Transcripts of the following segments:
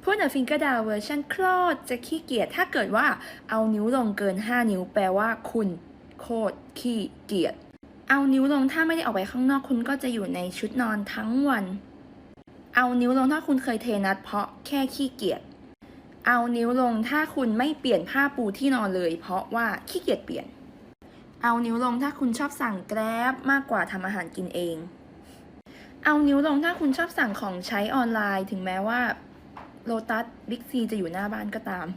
Put a finger down เวอร์ชันโคตรจะขี้เกียจถ้าเกิดว่าเอานิ้วลงเกิน5นิ้วแปลว่าคุณโคตรขี้เกียจเอานิ้วลงถ้าไม่ได้ออกไปข้างนอกคุณก็จะอยู่ในชุดนอนทั้งวันเอานิ้วลงถ้าคุณเคยเทนัดเพราะแค่ขี้เกียจเอานิ้วลงถ้าคุณไม่เปลี่ยนผ้าปูที่นอนเลยเพราะว่าขี้เกียจเปลี่ยนเอานิ้วลงถ้าคุณชอบสั่งแกร็บมากกว่าทำอาหารกินเองเอานิ้วลงถ้าคุณชอบสั่งของใช้ออนไลน์ถึงแม้ว่าโลตัสบิ๊กซีจะอยู่หน้าบ้านก็ตาม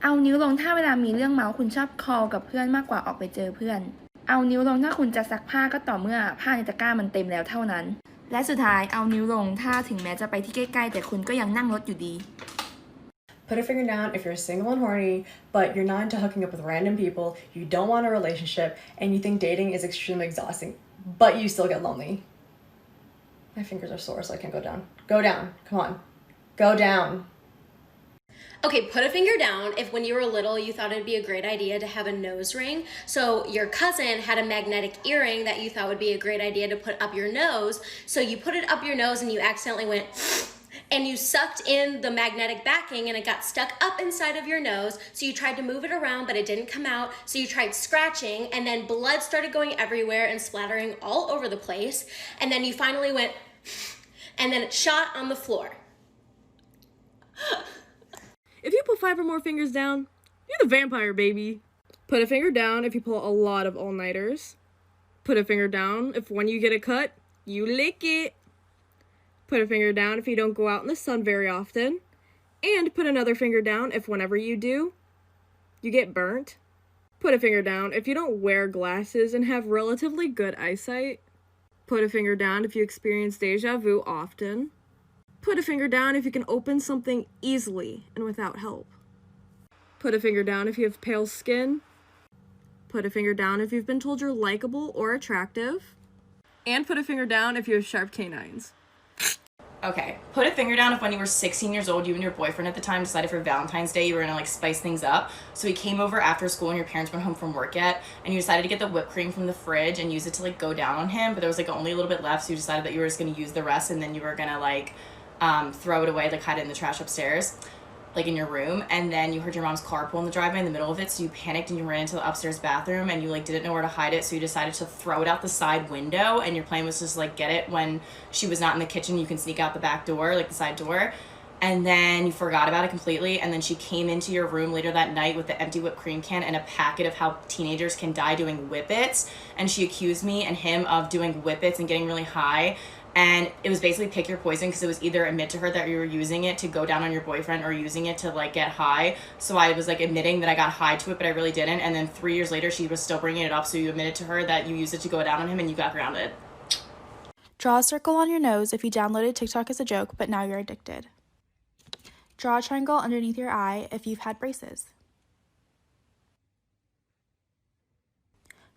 เอานิ้วลงถ้าเวลามีเรื่องเมาส์คุณชอบคอลกับเพื่อนมากกว่าออกไปเจอเพื่อนเอานิ้วลงถ้าคุณจะซักผ้าก็ต่อเมื่อผ้าในตะกร้ามันเต็มแล้วเท่านั้นและสุดท้ายเอานิ้วลงถ้าถึงแม้จะไปที่ใกล้ๆแต่คุณก็ยังนั่งรถอยู่ดี Put a finger down if you're single and horny, but you're not into hooking up with random people, you don't want a relationship, and you think dating is extremely exhausting, but you still get lonely. My fingers are sore, so I can't go down. Go down. Come on. Go down. Okay, put a finger down if when you were little you thought it'd be a great idea to have a nose ring. So your cousin had a magnetic earring that you thought would be a great idea to put up your nose. So you put it up your nose and you accidentally went and you sucked in the magnetic backing and it got stuck up inside of your nose. So you tried to move it around, but it didn't come out. So you tried scratching and then blood started going everywhere and splattering all over the place. And then you finally went and then it shot on the floor. If you put 5 or more fingers down, you're the vampire, baby. Put a finger down if you pull a lot of all-nighters. Put a finger down if when you get a cut, you lick it. Put a finger down if you don't go out in the sun very often. And put another finger down if whenever you do, you get burnt. Put a finger down if you don't wear glasses and have relatively good eyesight. Put a finger down if you experience deja vu often. Put a finger down if you can open something easily and without help. Put a finger down if you have pale skin. Put a finger down if you've been told you're likable or attractive. And put a finger down if you have sharp canines. Okay, put a finger down if when you were 16 years old, you and your boyfriend at the time decided for Valentine's Day you were gonna like spice things up. So he came over after school and your parents weren't home from work yet, and you decided to get the whipped cream from the fridge and use it to like go down on him, but there was like only a little bit left, so you decided that you were just gonna use the rest and then you were gonna like throw it away, like hide it in the trash upstairs, like in your room, and then you heard your mom's car pull in the driveway in the middle of it, so you panicked and you ran into the upstairs bathroom and you like didn't know where to hide it, so you decided to throw it out the side window, and your plan was just like get it when she was not in the kitchen, you can sneak out the back door, like the side door, and then you forgot about it completely, and then she came into your room later that night with the empty whipped cream can and a packet of how teenagers can die doing whippets, and she accused me and him of doing whippets and getting really high. And it was basically pick your poison because it was either admit to her that you were using it to go down on your boyfriend or using it to like get high. So I was like admitting that I got high to it, but I really didn't. And then 3 years later, she was still bringing it up. So you admitted to her that you used it to go down on him and you got grounded. Draw a circle on your nose if you downloaded TikTok as a joke, but now you're addicted. Draw a triangle underneath your eye if you've had braces.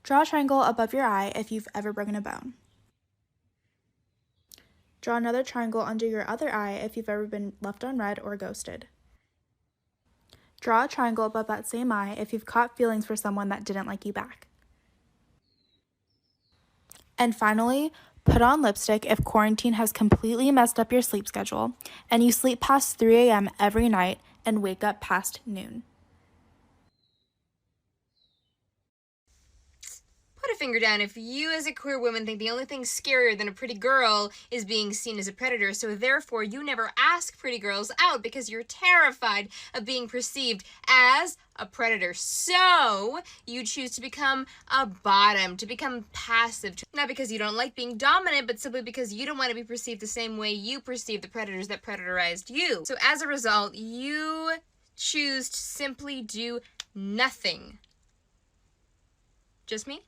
Draw a triangle above your eye if you've ever broken a bone. Draw another triangle under your other eye if you've ever been left on red or ghosted. Draw a triangle above that same eye if you've caught feelings for someone that didn't like you back. And finally, put on lipstick if quarantine has completely messed up your sleep schedule and you sleep past 3 a.m. every night and wake up past noon. Put a finger down if you as a queer woman think the only thing scarier than a pretty girl is being seen as a predator, so therefore you never ask pretty girls out because you're terrified of being perceived as a predator. So you choose to become a bottom, to become passive, not because you don't like being dominant, but simply because you don't want to be perceived the same way you perceive the predators that predatorized you. So as a result, you choose to simply do nothing. Just me?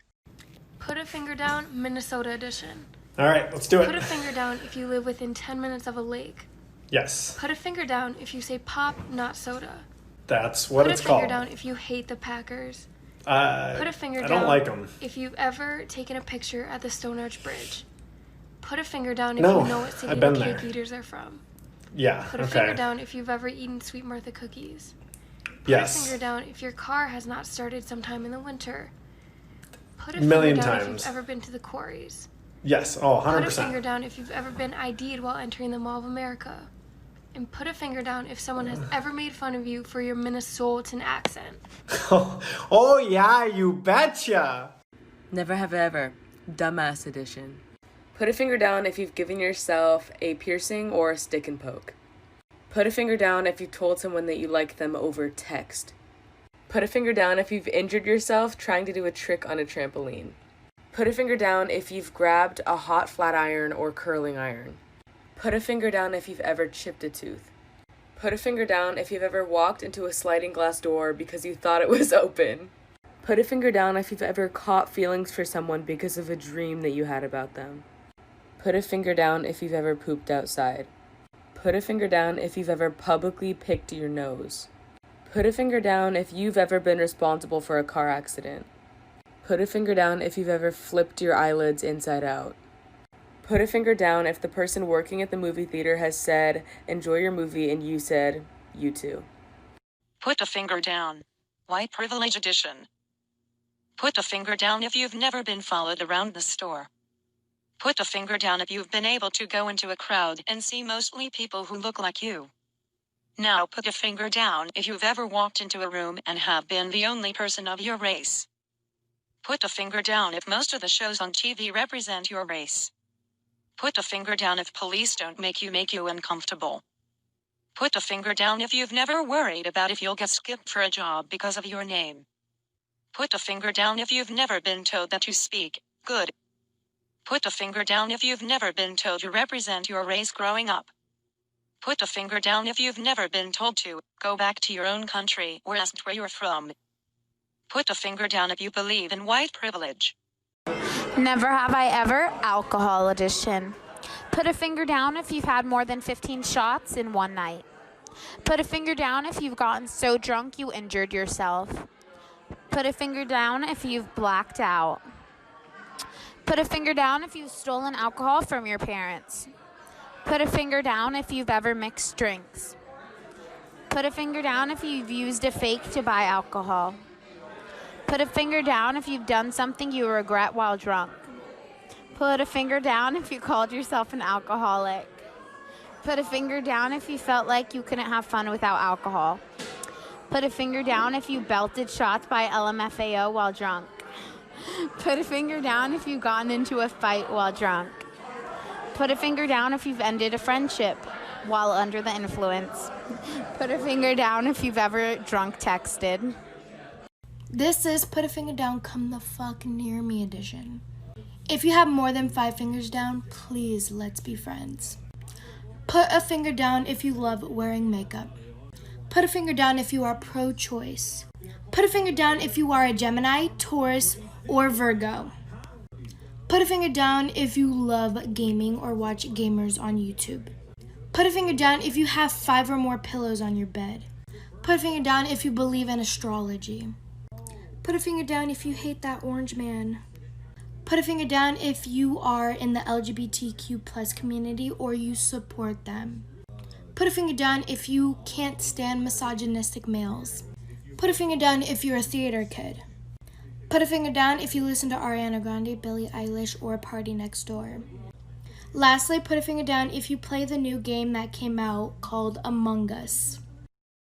Put a finger down, Minnesota edition. All right, let's do it. Put a finger down if you live within 10 minutes of a lake. Yes. Put a finger down if you say pop, not soda. That's what it's Put called. a finger down if you hate the Packers. Put a finger down. I don't like them. If you've ever taken a picture at the Stone Arch Bridge. Put a finger down if No, you know what city I've the been cake there. eaters are from. Yeah, Put a finger down if you've ever eaten Sweet Martha cookies. Put a finger down if your car has not started sometime in the winter. Put a finger down if you've ever been to the quarries. Yes, oh, 100%. Put a finger down if you've ever been ID'd while entering the Mall of America. And put a finger down if someone has ever made fun of you for your Minnesotan accent. Oh yeah, you betcha. Never have ever. Dumbass edition. Put a finger down if you've given yourself a piercing or a stick and poke. Put a finger down if you've told someone that you like them over text. Put a finger down if you've injured yourself trying to do a trick on a trampoline. Put a finger down if you've grabbed a hot flat iron or curling iron. Put a finger down if you've ever chipped a tooth. Put a finger down if you've ever walked into a sliding glass door because you thought it was open. Put a finger down if you've ever caught feelings for someone because of a dream that you had about them. Put a finger down if you've ever pooped outside. Put a finger down if you've ever publicly picked your nose. Put a finger down if you've ever been responsible for a car accident. Put a finger down if you've ever flipped your eyelids inside out. Put a finger down if the person working at the movie theater has said, "Enjoy your movie," and you said, "You too." Put a finger down. White privilege edition. Put a finger down if you've never been followed around the store. Put a finger down if you've been able to go into a crowd and see mostly people who look like you. Now put a finger down if you've ever walked into a room and have been the only person of your race. Put a finger down if most of the shows on TV represent your race. Put a finger down if police don't make you uncomfortable. Put a finger down if you've never worried about if you'll get skipped for a job because of your name. Put a finger down if you've never been told that you speak good. Put a finger down if you've never been told you represent your race growing up. Put a finger down if you've never been told to go back to your own country or asked where you're from. Put a finger down if you believe in white privilege. Never have I ever, alcohol edition. Put a finger down if you've had more than 15 shots in one night. Put a finger down if you've gotten so drunk you injured yourself. Put a finger down if you've blacked out. Put a finger down if you've stolen alcohol from your parents. Put a finger down if you've ever mixed drinks. Put a finger down if you've used a fake to buy alcohol. Put a finger down if you've done something you regret while drunk. Put a finger down if you called yourself an alcoholic. Put a finger down if you felt like you couldn't have fun without alcohol. Put a finger down if you belted shots by LMFAO while drunk. Put a finger down if you've gotten into a fight while drunk. Put a finger down if you've ended a friendship while under the influence. Put a finger down if you've ever drunk texted. This is Put a Finger Down, Come the Fuck Near Me edition. If you have more than 5 fingers down, please let's be friends. Put a finger down if you love wearing makeup. Put a finger down if you are pro-choice. Put a finger down if you are a Gemini, Taurus, or Virgo. Put a finger down if you love gaming or watch gamers on YouTube. Put a finger down if you have 5 or more pillows on your bed. Put a finger down if you believe in astrology. Put a finger down if you hate that orange man. Put a finger down if you are in the LGBTQ+ community or you support them. Put a finger down if you can't stand misogynistic males. Put a finger down if you're a theater kid. Put a finger down if you listen to Ariana Grande, Billie Eilish, or Party Next Door. Lastly, put a finger down if you play the new game that came out called Among Us.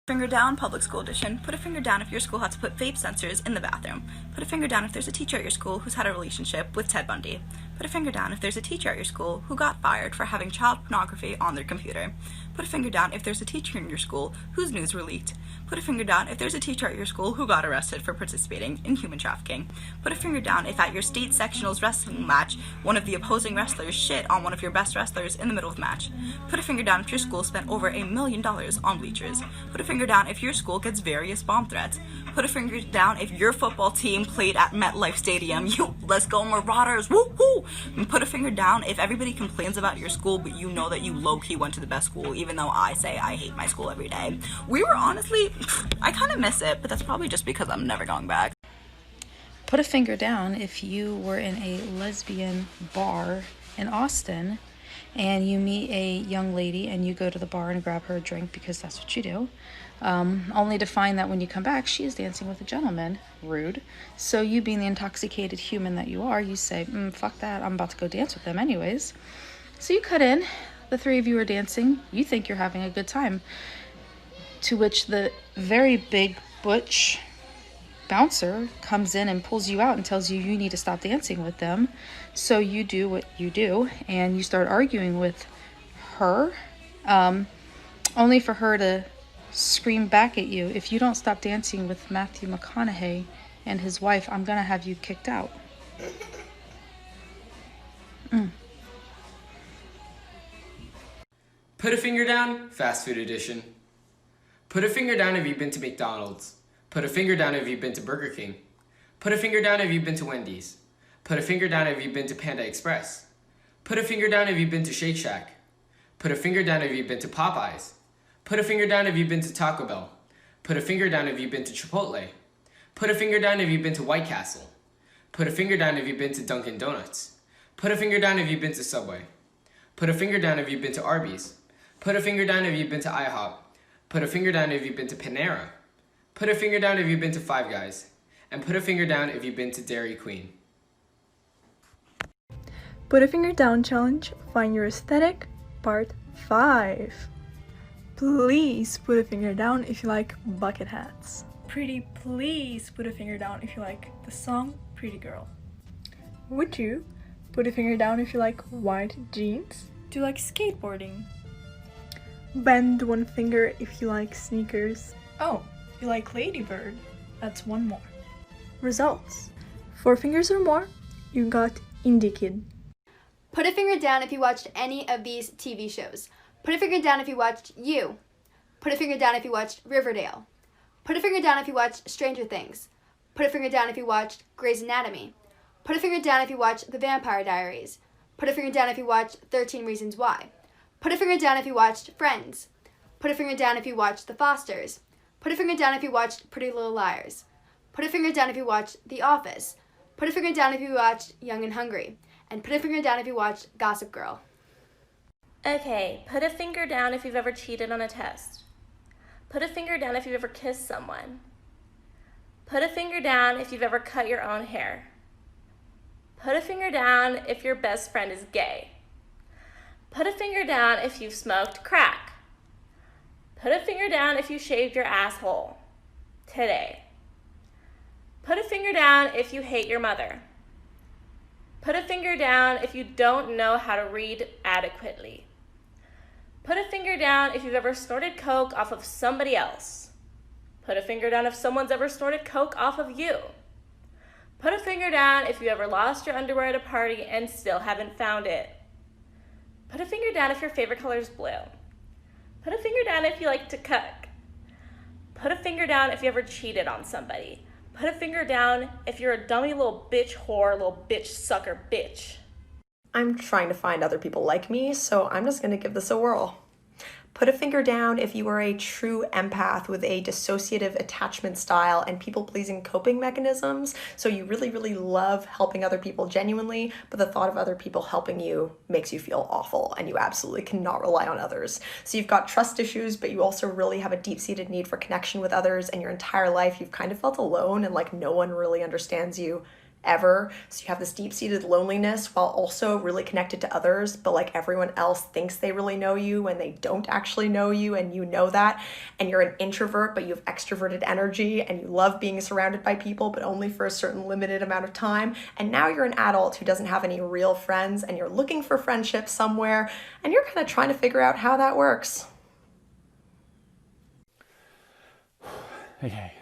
Finger down, public school edition. Put a finger down if your school has to put vape sensors in the bathroom. Put a finger down if there's a teacher at your school who's had a relationship with Ted Bundy. Put a finger down if there's a teacher at your school who got fired for having child pornography on their computer. Put a finger down if there's a teacher in your school whose news were leaked. Put a finger down if there's a teacher at your school who got arrested for participating in human trafficking. Put a finger down if at your state sectionals wrestling match, one of the opposing wrestlers shit on one of your best wrestlers in the middle of the match. Put a finger down if your school spent over $1 million on bleachers. Put a finger down if your school gets various bomb threats. Put a finger down if your football team played at MetLife Stadium. Let's go Marauders, woo-hoo! And put a finger down if everybody complains about your school, but you know that you low-key went to the best school, even though I say I hate my school every day. We were honestly, I kind of miss it, but that's probably just because I'm never going back. Put a finger down if you were in a lesbian bar in Austin and you meet a young lady and you go to the bar and grab her a drink because that's what you do, only to find that when you come back she is dancing with a gentleman. Rude. So you, being the intoxicated human that you are, you say, fuck that, I'm about to go dance with them anyways. So you cut in, The three of you are dancing. You think you're having a good time. To which the very big butch bouncer comes in and pulls you out and tells you you need to stop dancing with them. So you do what you do and you start arguing with her, only for her to scream back at you, "If you don't stop dancing with Matthew McConaughey and his wife, I'm gonna have you kicked out." Put a finger down, fast food edition. Put a finger down if you've been to McDonald's. Put a finger down if you've been to Burger King. Put a finger down if you've been to Wendy's. Put a finger down if you've been to Panda Express. Put a finger down if you've been to Shake Shack. Put a finger down if you've been to Popeyes. Put a finger down if you've been to Taco Bell. Put a finger down if you've been to Chipotle. Put a finger down if you've been to White Castle. Put a finger down if you've been to Dunkin' Donuts. Put a finger down if you've been to Subway. Put a finger down if you've been to Arby's. Put a finger down if you've been to IHOP. Put a finger down if you've been to Panera. Put a finger down if you've been to Five Guys. And put a finger down if you've been to Dairy Queen. Put a finger down challenge, find your aesthetic, part 5. Please put a finger down if you like bucket hats. Pretty please put a finger down if you like the song Pretty Girl. Would you put a finger down if you like white jeans? Do you like skateboarding? Bend one finger if you like sneakers. Oh, you like Ladybird? That's one more. Results. 4 fingers or more, you got Indie Kid. Put a finger down if you watched any of these TV shows. Put a finger down if you watched You. Put a finger down if you watched Riverdale. Put a finger down if you watched Stranger Things. Put a finger down if you watched Grey's Anatomy. Put a finger down if you watched The Vampire Diaries. Put a finger down if you watched 13 Reasons Why. Put a finger down if you watched Friends. Put a finger down if you watched The Fosters. Put a finger down if you watched Pretty Little Liars. Put a finger down if you watched The Office. Put a finger down if you watched Young and Hungry. And put a finger down if you watched Gossip Girl. Okay, put a finger down if you've ever cheated on a test. Put a finger down if you've ever kissed someone. Put a finger down if you've ever cut your own hair. Put a finger down if your best friend is gay. Put a finger down if you've smoked crack. Put a finger down if you shaved your asshole today. Put a finger down if you hate your mother. Put a finger down if you don't know how to read adequately. Put a finger down if you've ever snorted coke off of somebody else. Put a finger down if someone's ever snorted coke off of you. Put a finger down if you ever lost your underwear at a party and still haven't found it. Put a finger down if your favorite color is blue. Put a finger down if you like to cook. Put a finger down if you ever cheated on somebody. Put a finger down if you're a dummy little bitch whore, little bitch sucker bitch. I'm trying to find other people like me, so I'm just gonna give this a whirl. Put a finger down if you are a true empath with a dissociative attachment style and people-pleasing coping mechanisms. So you really, really love helping other people genuinely, but the thought of other people helping you makes you feel awful and you absolutely cannot rely on others. So you've got trust issues, but you also really have a deep-seated need for connection with others, and your entire life you've kind of felt alone and like no one really understands you ever. So you have this deep-seated loneliness while also really connected to others, but like everyone else thinks they really know you when they don't actually know you, and you know that. And you're an introvert, but you have extroverted energy and you love being surrounded by people, but only for a certain limited amount of time. And now you're an adult who doesn't have any real friends and you're looking for friendship somewhere, and you're kind of trying to figure out how that works. Okay.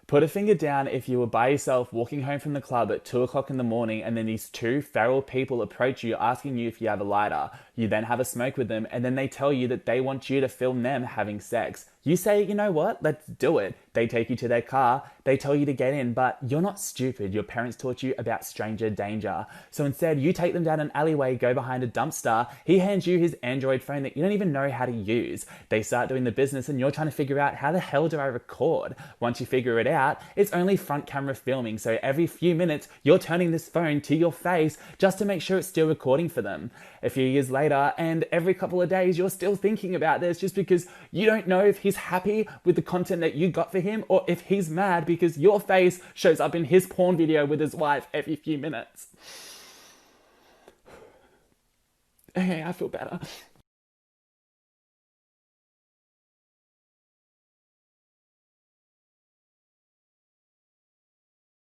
Put a finger down if you were by yourself walking home from the club at 2 o'clock in the morning and then these 2 feral people approach you asking you if you have a lighter. You then have a smoke with them and then they tell you that they want you to film them having sex. You say, you know what, let's do it. They take you to their car, they tell you to get in, but you're not stupid. Your parents taught you about stranger danger. So instead, you take them down an alleyway, go behind a dumpster, he hands you his Android phone that you don't even know how to use. They start doing the business and you're trying to figure out, how the hell do I record? Once you figure it out, it's only front camera filming, so every few minutes, you're turning this phone to your face just to make sure it's still recording for them. A few years later, and every couple of days, you're still thinking about this just because you don't know if he's happy with the content that you got for him or if he's mad because your face shows up in his porn video with his wife every few minutes. Okay, I feel better.